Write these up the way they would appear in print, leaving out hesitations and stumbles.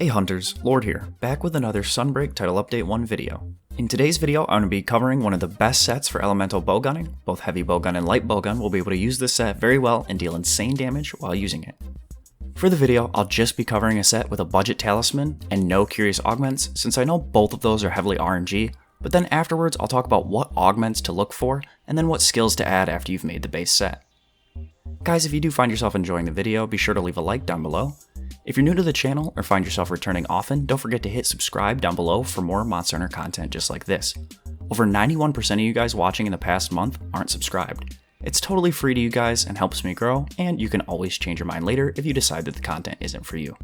Hey Hunters, Lord here, back with another Sunbreak Title Update 1 video. In today's video, I'm going to be covering one of the best sets for elemental bowgunning. Both heavy bowgun and light bowgun will be able to use this set very well and deal insane damage while using it. For the video, I'll just be covering a set with a budget talisman and no curious augments, since I know both of those are heavily RNG, but then afterwards I'll talk about what augments to look for and then what skills to add after you've made the base set. Guys, if you do find yourself enjoying the video, be sure to leave a like down below. If you're new to the channel or find yourself returning often, don't forget to hit subscribe down below for more Monster Hunter content just like this. Over 91% of you guys watching in the past month aren't subscribed. It's totally free to you guys and helps me grow, and you can always change your mind later if you decide that the content isn't for you.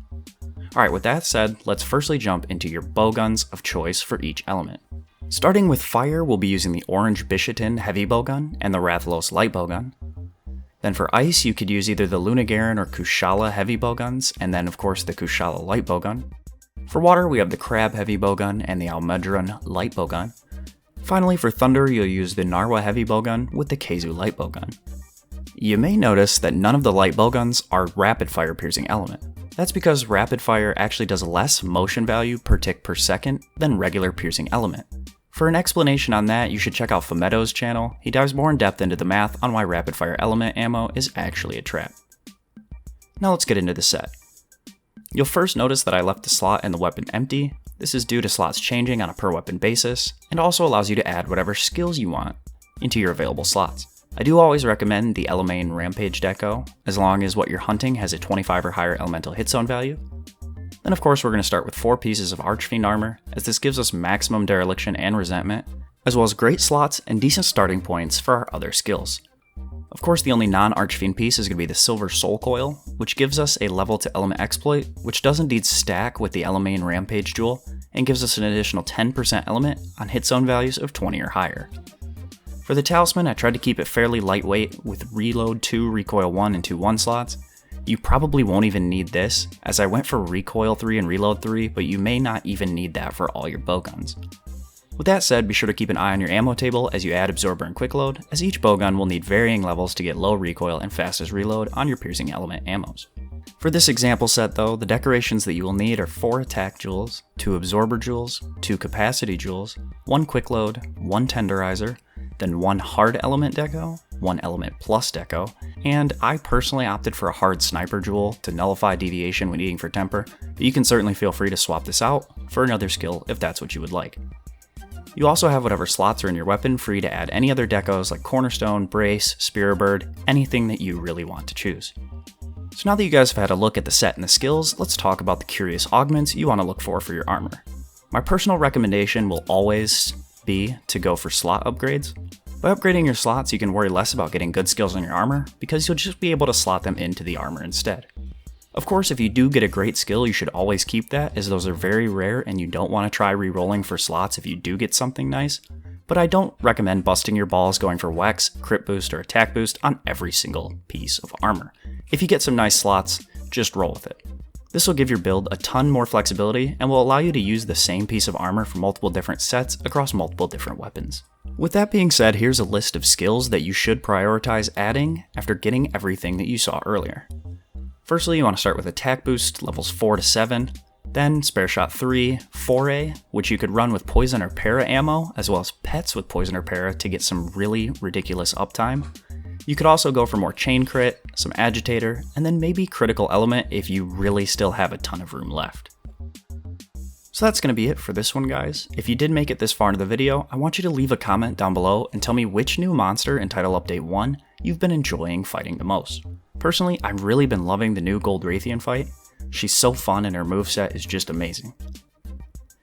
Alright, with that said, let's firstly jump into your bowguns of choice for each element. Starting with fire, we'll be using the orange Bishatin heavy bowgun and the Rathalos light bowgun. Then for ice, you could use either the Lunagarin or Kushala heavy bowguns, and then of course the Kushala light bowgun. For water, we have the Crab heavy bowgun and the Almudron light bowgun. Finally, for thunder, you'll use the Narwa heavy bowgun with the Keizu light bowgun. You may notice that none of the light bowguns are rapid fire piercing element. That's because rapid fire actually does less motion value per tick per second than regular piercing element. For an explanation on that, you should check out Fumeto's channel. He dives more in depth into the math on why rapid fire element ammo is actually a trap. Now let's get into the set. You'll first notice that I left the slot in the weapon empty. This is due to slots changing on a per weapon basis, and also allows you to add whatever skills you want into your available slots. I do always recommend the Elemain Rampage deco, as long as what you're hunting has a 25 or higher elemental hit zone value. Then of course we're going to start with 4 pieces of Archfiend armor, as this gives us maximum dereliction and resentment, as well as great slots and decent starting points for our other skills. Of course the only non-Archfiend piece is going to be the Silver Soul Coil, which gives us a level to element exploit, which does indeed stack with the Elemain Rampage jewel, and gives us an additional 10% element on hit zone values of 20 or higher. For the talisman, I tried to keep it fairly lightweight with Reload 2, Recoil 1, and 2 1 slots. You probably won't even need this, as I went for Recoil 3 and Reload 3, but you may not even need that for all your bowguns. With that said, be sure to keep an eye on your ammo table as you add Absorber and Quick Load, as each bowgun will need varying levels to get low recoil and fastest reload on your piercing element ammos. For this example set though, the decorations that you will need are 4 attack jewels, 2 absorber jewels, 2 capacity jewels, 1 quick load, 1 tenderizer, then 1 hard element deco, 1 element plus deco, and I personally opted for a hard sniper jewel to nullify deviation when eating for temper, but you can certainly feel free to swap this out for another skill if that's what you would like. You also have whatever slots are in your weapon free to add any other decos like Cornerstone, Brace, Spear Bird, anything that you really want to choose. So now that you guys have had a look at the set and the skills, let's talk about the curious augments you want to look for your armor. My personal recommendation will always be to go for slot upgrades. By upgrading your slots, you can worry less about getting good skills on your armor, because you'll just be able to slot them into the armor instead. Of course, if you do get a great skill, you should always keep that, as those are very rare and you don't want to try re-rolling for slots if you do get something nice. But I don't recommend busting your balls going for Wex, Crit Boost, or Attack Boost on every single piece of armor. If you get some nice slots, just roll with it. This will give your build a ton more flexibility and will allow you to use the same piece of armor for multiple different sets across multiple different weapons. With that being said, here's a list of skills that you should prioritize adding after getting everything that you saw earlier. Firstly, you want to start with Attack Boost, levels 4 to 7, then Spare Shot 3, 4A, which you could run with Poison or Para ammo, as well as Pets with Poison or Para to get some really ridiculous uptime. You could also go for more Chain Crit, some Agitator, and then maybe Critical Element if you really still have a ton of room left. So that's going to be it for this one, guys. If you did make it this far into the video, I want you to leave a comment down below and tell me which new monster in Title Update 1 you've been enjoying fighting the most. Personally, I've really been loving the new Gold Raytheon fight. She's so fun and her moveset is just amazing.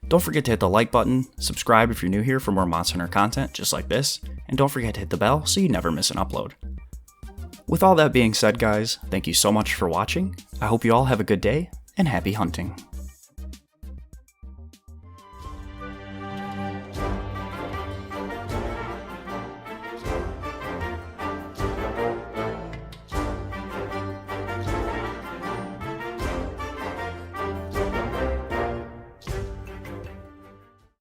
Don't forget to hit the like button, subscribe if you're new here for more Monster Hunter content just like this, and don't forget to hit the bell so you never miss an upload. With all that being said, guys, thank you so much for watching. I hope you all have a good day, and happy hunting.